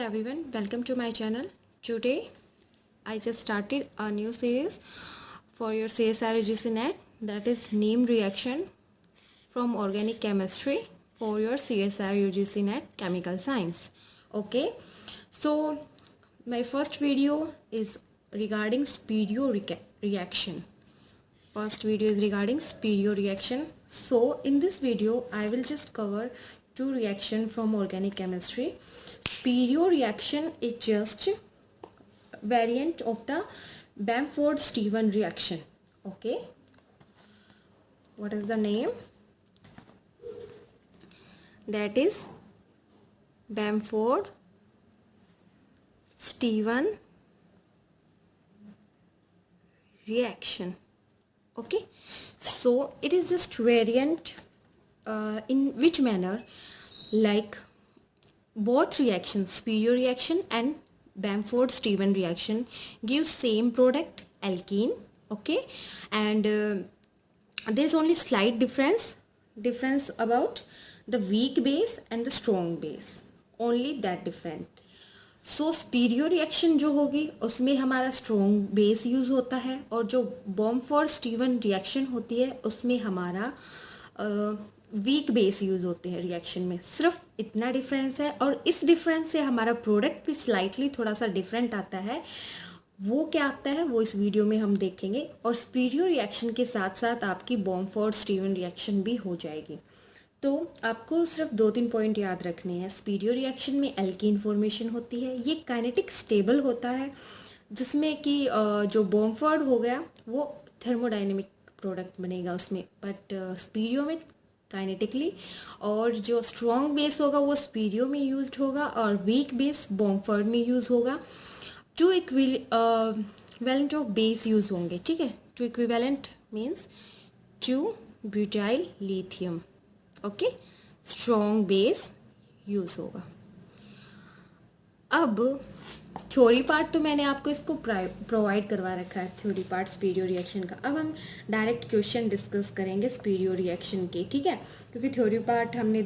everyone, welcome to my channel. Today I just started a new series for your CSIR UGC NET, that is name reaction from organic chemistry for your CSIR UGC NET chemical science. Okay, so my first video is regarding Spiro reaction. First video is regarding Spiro reaction. So in this video I will just cover two reaction from organic chemistry. Spiro reaction is just variant of the Bamford-Stevens reaction. Okay, what is the name? That is Bamford-Stevens reaction. Okay, so it is just variant in which manner, like both reactions, Spiro reaction and Bamford-Stevens reaction, gives same product, alkene. Okay, and there is only slight difference about the weak base and the strong base, only that different. So स्पीरियो reaction जो होगी उसमें हमारा strong base use होता है, और जो बॉम्फोर्ड-स्टीवन reaction होती है उसमें हमारा वीक बेस यूज़ होते हैं रिएक्शन में. सिर्फ इतना डिफरेंस है, और इस डिफरेंस से हमारा प्रोडक्ट भी स्लाइटली थोड़ा सा डिफरेंट आता है. वो क्या आता है वो इस वीडियो में हम देखेंगे, और स्पीरियो रिएक्शन के साथ साथ आपकी बॉम्फोर्ड-स्टीवन रिएक्शन भी हो जाएगी. तो आपको सिर्फ 2-3 पॉइंट याद रखने हैं. स्पीरियो रिएक्शन में एल्कीन फॉर्मेशन होती है, ये काइनेटिक स्टेबल होता है, जिसमें कि जो बॉम्फोर्ड हो गया वो थर्मोडाइनमिक प्रोडक्ट बनेगा उसमें, बट स्पीरियो में काइनेटिकली. और जो स्ट्रॉन्ग बेस होगा वो स्पीरियो में यूज्ड होगा, और वीक बेस बॉम्फोर्ड में यूज़ होगा. Two equivalent of base use होंगे. ठीक है, two equivalent means 2 butyl lithium. Okay, strong base use होगा. अब थ्योरी पार्ट तो मैंने आपको इसको प्रोवाइड करवा रखा है, थ्योरी पार्ट स्पीरियो रिएक्शन का. अब हम डायरेक्ट क्वेश्चन डिस्कस करेंगे स्पीरियो रिएक्शन के. ठीक है, क्योंकि थ्योरी पार्ट हमने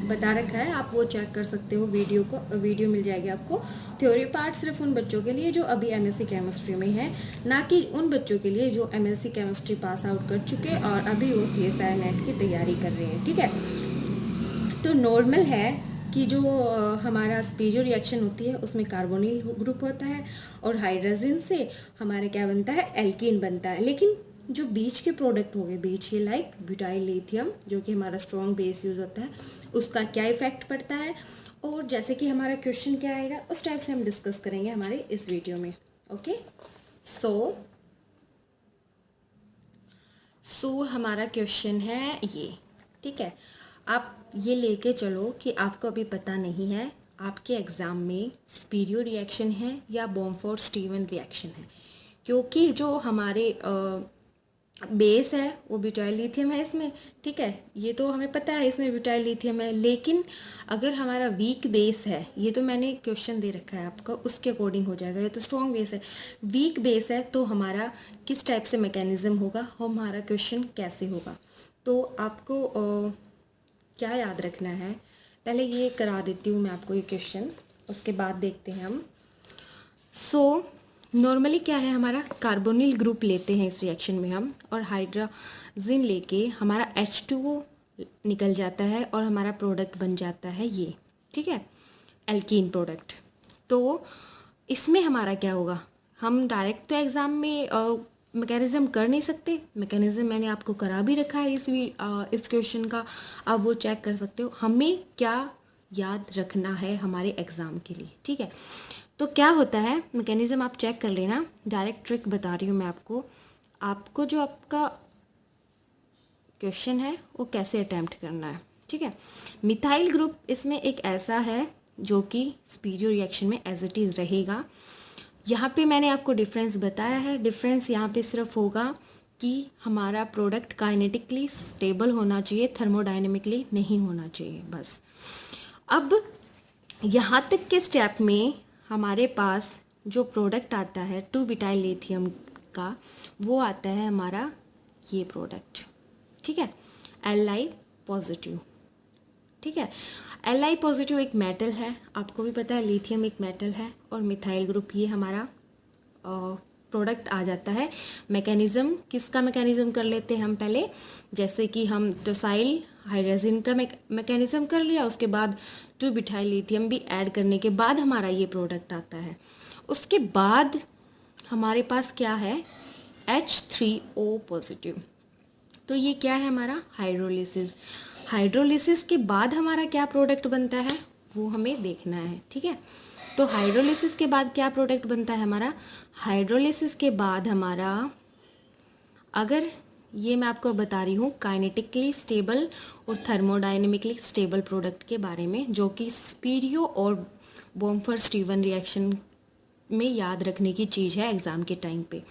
बता रखा है, आप वो चेक कर सकते हो. वीडियो मिल जाएगी आपको. थ्योरी पार्ट सिर्फ उन बच्चों के लिए जो अभी एमएससी केमिस्ट्री में है, ना कि उन बच्चों के लिए जो एमएससी केमिस्ट्री पास आउट कर चुके और अभी वो सीएसआईआर नेट की तैयारी कर रहे हैं. ठीक है, तो नॉर्मल है कि जो हमारा स्पीरियो रिएक्शन होती है उसमें कार्बोनिल ग्रुप होता है, और हाइड्रोजन से हमारा क्या बनता है, एल्कीन बनता है. लेकिन जो बीच के प्रोडक्ट हो गए, बीच के लाइक ब्यूटाइल लिथियम जो कि हमारा स्ट्रॉन्ग बेस यूज होता है, उसका क्या इफेक्ट पड़ता है, और जैसे कि हमारा क्वेश्चन क्या आएगा उस टाइप से हम डिस्कस करेंगे हमारे इस वीडियो में. ओके, सो हमारा क्वेश्चन है ये. ठीक है, आप ये लेके चलो कि आपको अभी पता नहीं है आपके एग्ज़ाम में स्पीरियो रिएक्शन है या बॉम्फोर्ड-स्टीवन रिएक्शन है, क्योंकि जो हमारे बेस है वो ब्यूटाइल लिथियम है इसमें. ठीक है, ये तो हमें पता है इसमें ब्यूटाइल लिथियम है. लेकिन अगर हमारा वीक बेस है, ये तो मैंने क्वेश्चन दे रखा है आपका, उसके अकॉर्डिंग हो जाएगा. ये तो स्ट्रॉन्ग बेस है, वीक बेस है, तो हमारा किस टाइप से मैकेनिज्म होगा, हमारा क्वेश्चन कैसे होगा. तो आपको क्या याद रखना है, पहले ये करा देती हूँ मैं आपको ये क्वेश्चन, उसके बाद देखते हैं हम. सो नॉर्मली क्या है, हमारा कार्बोनिल ग्रुप लेते हैं इस रिएक्शन में हम, और हाइड्रोजन लेके हमारा H2O निकल जाता है और हमारा प्रोडक्ट बन जाता है ये. ठीक है, एल्कीन प्रोडक्ट. तो इसमें हमारा क्या होगा, हम डायरेक्ट तो एग्ज़ाम में मैकेनिज्म कर नहीं सकते. मैकेनिज्म मैंने आपको करा भी रखा है इस क्वेश्चन का, आप वो चेक कर सकते हो. हमें क्या याद रखना है हमारे एग्ज़ाम के लिए. ठीक है, तो क्या होता है मैकेनिज्म आप चेक कर लेना. डायरेक्ट ट्रिक बता रही हूँ मैं आपको जो आपका क्वेश्चन है वो कैसे अटैम्प्ट करना है. ठीक है, मिथाइल ग्रुप इसमें एक ऐसा है जो कि स्पीरियो रिएक्शन में एज इट इज़ रहेगा. यहाँ पे मैंने आपको डिफरेंस बताया है. डिफरेंस यहाँ पे सिर्फ होगा कि हमारा प्रोडक्ट काइनेटिकली स्टेबल होना चाहिए, थर्मोडाइनमिकली नहीं होना चाहिए, बस. अब यहाँ तक के स्टेप में हमारे पास जो प्रोडक्ट आता है 2 ब्यूटाइल लिथियम का, वो आता है हमारा ये प्रोडक्ट. ठीक है, Li पॉजिटिव. ठीक है। Li पॉजिटिव एक मेटल है, आपको भी पता है लिथियम एक मेटल है, और मिथाइल ग्रुप ये हमारा प्रोडक्ट आ जाता है। मैकेनिज्म, किसका मैकेनिज्म कर लेते हैं हम पहले, जैसे कि हम टोसाइल हाइड्रोजन का मैकेनिज्म कर लिया, उसके बाद 2-ब्यूटाइल लिथियम भी ऐड करने के बाद हमारा ये प्रोडक्ट आता है। उसके बाद हमारे पास क्या है, H3O पॉजिटिव। तो ये क्या है हमारा हाइड्रोलिसिस। हाइड्रोलिसिस के बाद हमारा क्या प्रोडक्ट बनता है वो हमें देखना है, ठीक है। तो हाइड्रोलिसिस के बाद क्या प्रोडक्ट बनता है हमारा, हाइड्रोलिसिस के बाद हमारा, अगर ये मैं आपको बता रही हूँ काइनेटिकली स्टेबल और थर्मोडायनेमिकली स्टेबल प्रोडक्ट के बारे में, जो कि स्पीरियो और बॉम्फर-स्टीवन रिएक्शन में याद रखने की चीज़ है एग्ज़ाम के टाइम पे।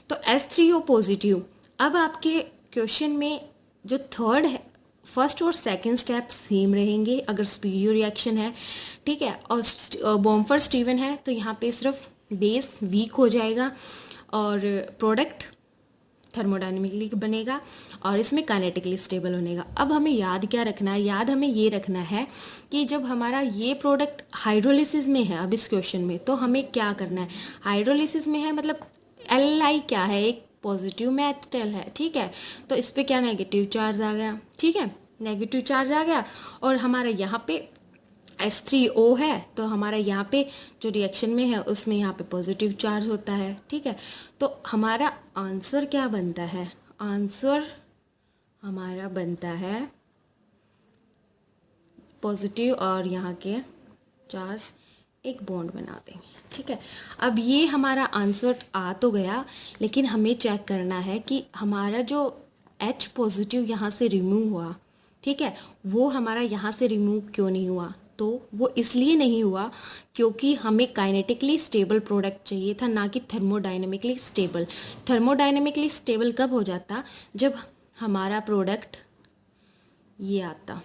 तो H3O पॉजिटिव। अब आपके क्वेश्चन में जो थर्ड है, फर्स्ट और सेकंड स्टेप सेम रहेंगे अगर स्पीरियो रिएक्शन है, ठीक है, और बॉम्फर स्टीवन है तो यहाँ पे सिर्फ बेस वीक हो जाएगा और प्रोडक्ट थर्मोडायनेमिकली बनेगा और इसमें काइनेटिकली स्टेबल बनेगा। अब हमें याद क्या रखना है, याद हमें ये रखना है कि जब हमारा ये प्रोडक्ट हाइड्रोलिसिस में है, अब इस क्वेश्चन में तो हमें क्या करना है, हाइड्रोलिसिस में है मतलब Li क्या है, एक पॉजिटिव मेटल है, ठीक है, तो इस पे क्या नेगेटिव चार्ज आ गया, ठीक है, नेगेटिव चार्ज आ गया, और हमारा यहाँ पे H3O है तो हमारा यहाँ पे जो रिएक्शन में है उसमें यहाँ पे पॉजिटिव चार्ज होता है, ठीक है। तो हमारा आंसर क्या बनता है, आंसर हमारा बनता है पॉजिटिव और यहाँ के चार्ज एक बॉन्ड बना देंगे, ठीक है। अब ये हमारा आंसर आ तो गया, लेकिन हमें चेक करना है कि हमारा जो H पॉजिटिव यहाँ से रिमूव हुआ, ठीक है, वो हमारा यहाँ से रिमूव क्यों नहीं हुआ, तो वो इसलिए नहीं हुआ क्योंकि हमें काइनेटिकली स्टेबल प्रोडक्ट चाहिए था, ना कि थर्मोडायनेमिकली स्टेबल। थर्मोडायनेमिकली स्टेबल कब हो जाता, जब हमारा प्रोडक्ट ये आता,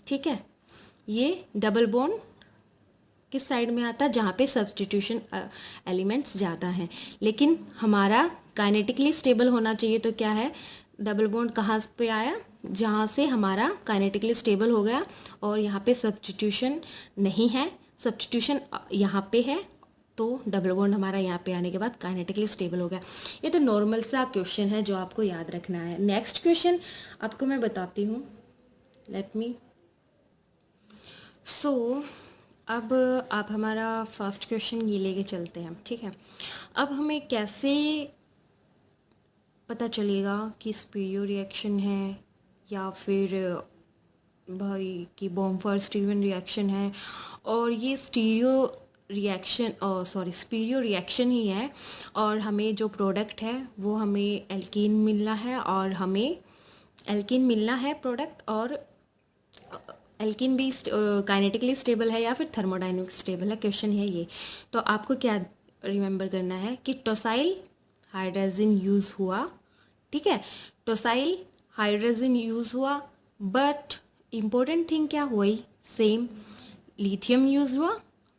ठीक है, ये डबल बॉन्ड किस साइड में आता है, जहाँ पे सब्स्टिट्यूशन एलिमेंट्स ज़्यादा हैं। लेकिन हमारा काइनेटिकली स्टेबल होना चाहिए, तो क्या है, डबल बॉन्ड कहाँ पे आया, जहाँ से हमारा काइनेटिकली स्टेबल हो गया और यहाँ पे सब्स्टिट्यूशन नहीं है, सब्स्टिट्यूशन यहाँ पे है, तो डबल बॉन्ड हमारा यहाँ पे आने के बाद काइनेटिकली स्टेबल हो गया। ये तो नॉर्मल सा क्वेश्चन है जो आपको याद रखना है। नेक्स्ट क्वेश्चन आपको मैं बताती हूँ, लेट मी अब आप हमारा फर्स्ट क्वेश्चन ये लेके चलते हैं, ठीक है। अब हमें कैसे पता चलेगा कि स्पीरियो रिएक्शन है या फिर भाई कि बॉम्फर स्टीवन रिएक्शन है, और ये स्पीरियो रिएक्शन ही है, और हमें जो प्रोडक्ट है वो हमें एल्कीन मिलना है, और हमें एल्कीन मिलना है प्रोडक्ट, और एल्कीन भी काइनेटिकली स्टेबल है या फिर थर्मोडायनेमिक स्टेबल है, क्वेश्चन है ये। तो आपको क्या रिमेंबर करना है कि टोसाइल हाइड्रोजन यूज़ हुआ, ठीक है, टोसाइल हाइड्रोजन यूज़ हुआ, बट इम्पोर्टेंट थिंग क्या हुई, सेम लिथियम यूज़ हुआ,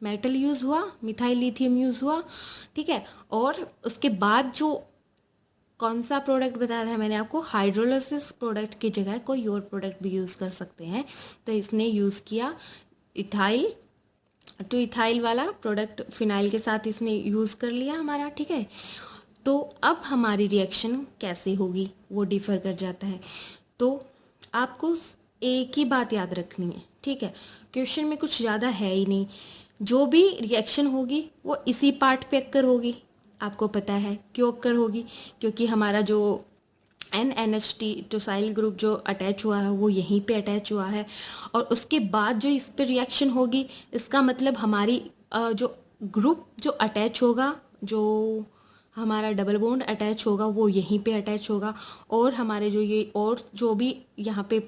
मेटल यूज़ हुआ, मिथाइल लिथियम यूज़ हुआ, ठीक है। और उसके बाद जो कौन सा प्रोडक्ट बताया था मैंने आपको, हाइड्रोलिसिस प्रोडक्ट की जगह कोई और प्रोडक्ट भी यूज़ कर सकते हैं, तो इसने यूज़ किया इथाइल, तो इथाइल वाला प्रोडक्ट फिनाइल के साथ इसने यूज़ कर लिया हमारा, ठीक है। तो अब हमारी रिएक्शन कैसे होगी वो डिफ़र कर जाता है। तो आपको एक ही बात याद रखनी है, ठीक है, क्वेश्चन में कुछ ज़्यादा है ही नहीं, जो भी रिएक्शन होगी वो इसी पार्ट पे अक्कर होगी। आपको पता है क्यों अक्कर होगी, क्योंकि हमारा जो NNHT टोसाइल ग्रुप जो अटैच हुआ है वो यहीं पे अटैच हुआ है, और उसके बाद जो इस पर रिएक्शन होगी, इसका मतलब हमारी जो ग्रुप जो अटैच होगा, जो हमारा डबल बॉन्ड अटैच होगा वो यहीं पे अटैच होगा, और हमारे जो ये और जो भी यहाँ पे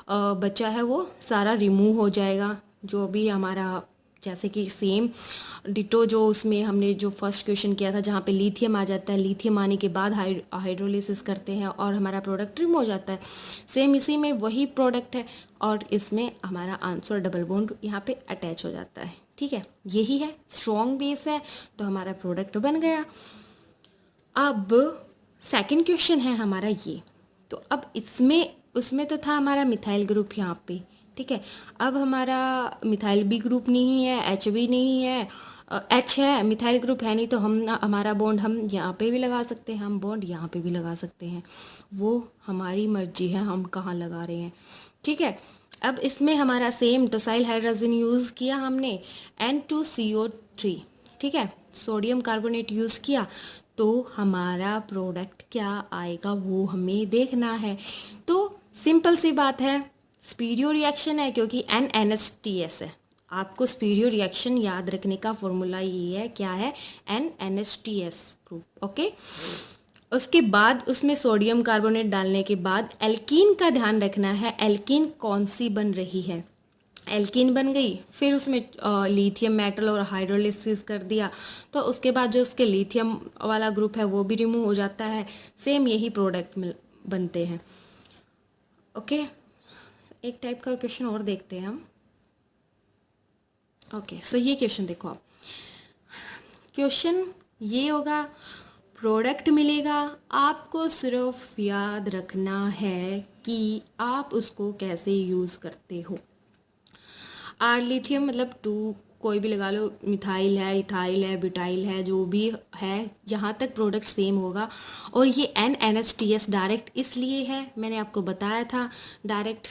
बचा है वो सारा रिमूव हो जाएगा, जो भी हमारा, जैसे कि सेम डिटो जो उसमें हमने जो फर्स्ट क्वेश्चन किया था जहाँ पे लिथियम आ जाता है, लिथियम आने के बाद हाइड्रोलिसिस करते हैं और हमारा प्रोडक्ट रिमूव हो जाता है, सेम इसी में वही प्रोडक्ट है, और इसमें हमारा आंसर डबल बॉन्ड यहाँ पे अटैच हो जाता है, ठीक है। यही है, स्ट्रॉन्ग बेस है तो हमारा प्रोडक्ट बन गया। अब सेकंड क्वेश्चन है हमारा ये, तो अब उसमें तो था हमारा मिथाइल ग्रुप यहाँ पे, ठीक है। अब हमारा मिथाइल बी ग्रुप नहीं है, एच भी नहीं है, एच है, मिथाइल ग्रुप है नहीं, तो हम हमारा बॉन्ड हम यहाँ पे भी लगा सकते हैं, हम बॉन्ड यहाँ पे भी लगा सकते हैं, वो हमारी मर्जी है हम कहाँ लगा रहे हैं। ठीक है। अब इसमें हमारा सेम टोसाइल हाइड्रोजन यूज़ किया हमने, N2CO3, ठीक है, सोडियम कार्बोनेट यूज़ किया, तो हमारा प्रोडक्ट क्या आएगा वो हमें देखना है। तो सिंपल सी बात है, स्पीरियो रिएक्शन है क्योंकि NNSTS है। आपको स्पीरियो रिएक्शन याद रखने का फॉर्मूला ये है, क्या है, NNSTS ग्रुप। ओके। उसके बाद उसमें सोडियम कार्बोनेट डालने के बाद एल्कीन का ध्यान रखना है, एल्कीन कौन सी बन रही है। एल्कीन बन गई, फिर उसमें लिथियम मेटल और हाइड्रोलिसिस कर दिया, तो उसके बाद जो उसके लिथियम वाला ग्रुप है वो भी रिमूव हो जाता है। सेम यही प्रोडक्ट बनते हैं। ओके। एक टाइप का क्वेश्चन और देखते हैं हम। ओके, सो ये क्वेश्चन देखो आप, क्वेश्चन ये होगा, प्रोडक्ट मिलेगा, आपको सिर्फ याद रखना है कि आप उसको कैसे यूज़ करते हो। आर लिथियम मतलब 2 कोई भी लगा लो, मिथाइल है, इथाइल है, ब्यूटाइल है, जो भी है, जहाँ तक प्रोडक्ट सेम होगा। और ये NNSTS डायरेक्ट इसलिए है, मैंने आपको बताया था डायरेक्ट,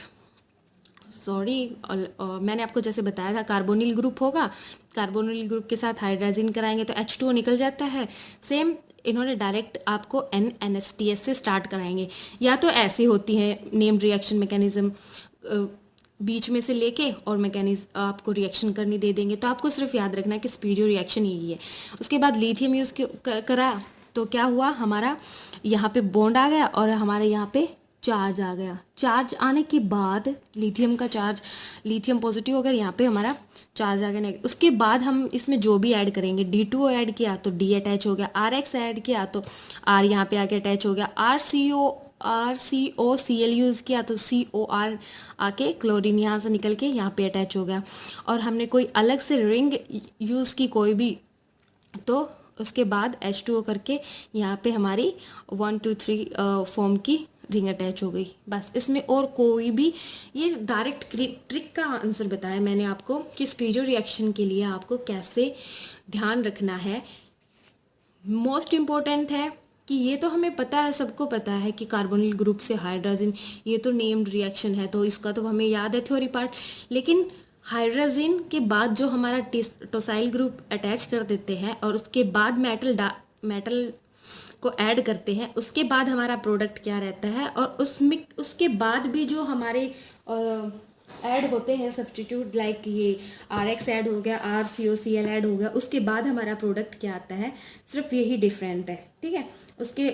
सॉरी, मैंने आपको जैसे बताया था कार्बोनिल ग्रुप होगा, कार्बोनिल ग्रुप के साथ हाइड्रोजन कराएंगे तो H2O निकल जाता है। सेम इन्होंने डायरेक्ट आपको NNSTS से स्टार्ट कराएंगे, या तो ऐसी होती है नेम्ड रिएक्शन मैकेनिज्म, बीच में से लेके और मैकेनिज्म आपको रिएक्शन करनी दे देंगे, तो आपको सिर्फ याद रखना है कि स्पीरियो रिएक्शन यही है। उसके बाद लिथियम यूज़ करा तो क्या हुआ, हमारा यहाँ पे बॉन्ड आ गया और हमारे यहाँ पे चार्ज आ गया। चार्ज आने के बाद लिथियम का चार्ज, लिथियम पॉजिटिव हो गया, यहाँ पे हमारा चार्ज आ गया नेगेटिव। उसके बाद हम इसमें जो भी ऐड करेंगे, D2O ऐड किया तो D अटैच हो गया, RX ऐड किया तो R यहाँ पे आके अटैच हो गया, RCOCl यूज़ किया तो COR आके क्लोरीन यहाँ से निकल के यहाँ पे अटैच हो गया। और हमने कोई अलग से रिंग यूज़ की कोई भी, तो उसके बाद H2O करके यहाँ पे हमारी 1 2 3 फॉर्म की रिंग अटैच हो गई। बस इसमें और कोई भी, ये डायरेक्ट ट्रिक का आंसर बताया मैंने आपको कि स्पीरियो रिएक्शन के लिए आपको कैसे ध्यान रखना है। मोस्ट इम्पोर्टेंट है कि ये तो हमें पता है, सबको पता है कि कार्बोनिल ग्रुप से हाइड्रोजन, ये तो नेम्ड रिएक्शन है, तो इसका तो हमें याद है थ्योरी पार्ट। लेकिन हाइड्रोजन के बाद जो हमारा टोसाइल ग्रुप अटैच कर देते हैं और उसके बाद मेटल को ऐड करते हैं, उसके बाद हमारा प्रोडक्ट क्या रहता है, और उसमें उसके बाद भी जो हमारे ऐड होते हैं सब्स्टिट्यूट, लाइक ये RX ऐड हो गया, RCOCl ऐड हो गया, उसके बाद हमारा प्रोडक्ट क्या आता है, सिर्फ यही डिफरेंट है। ठीक है, उसके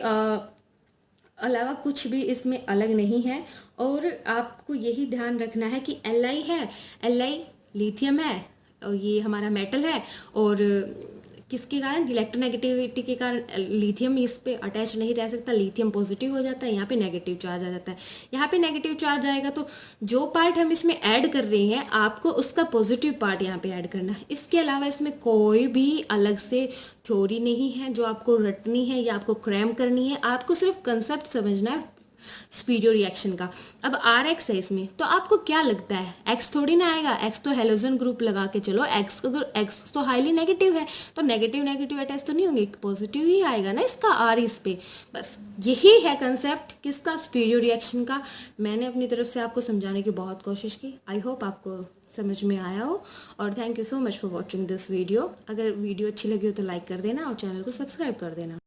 अलावा कुछ भी इसमें अलग नहीं है। और आपको यही ध्यान रखना है कि Li है, Li लिथियम है, और ये हमारा मेटल है, और किसके कारण, इलेक्ट्रोनेगेटिविटी के कारण लिथियम इस पे अटैच नहीं रह सकता, लिथियम पॉजिटिव हो जाता है, यहाँ पे नेगेटिव चार्ज आ जाता है। यहाँ पे नेगेटिव चार्ज आएगा तो जो पार्ट हम इसमें ऐड कर रहे हैं आपको उसका पॉजिटिव पार्ट यहाँ पे ऐड करना है। इसके अलावा इसमें कोई भी अलग से थ्योरी नहीं है जो आपको रटनी है या आपको क्रैम करनी है, आपको सिर्फ कंसेप्ट समझना है स्पीरियो रिएक्शन का। अब RX है इसमें, तो आपको क्या लगता है, X थोड़ी ना आएगा, X तो हेलोजन ग्रुप लगा के चलो, X अगर X तो हाईली नेगेटिव है तो नेगेटिव नेगेटिव अटैच तो नहीं होंगे, पॉजिटिव ही आएगा ना इसका R इस पे। बस यही है कंसेप्ट किसका, स्पीरियो रिएक्शन का। मैंने अपनी तरफ से आपको समझाने की बहुत कोशिश की, आई होप आपको समझ में आया हो। और thank you so much for watching this video. अगर वीडियो अच्छी लगी हो तो लाइक कर देना और चैनल को सब्सक्राइब कर देना।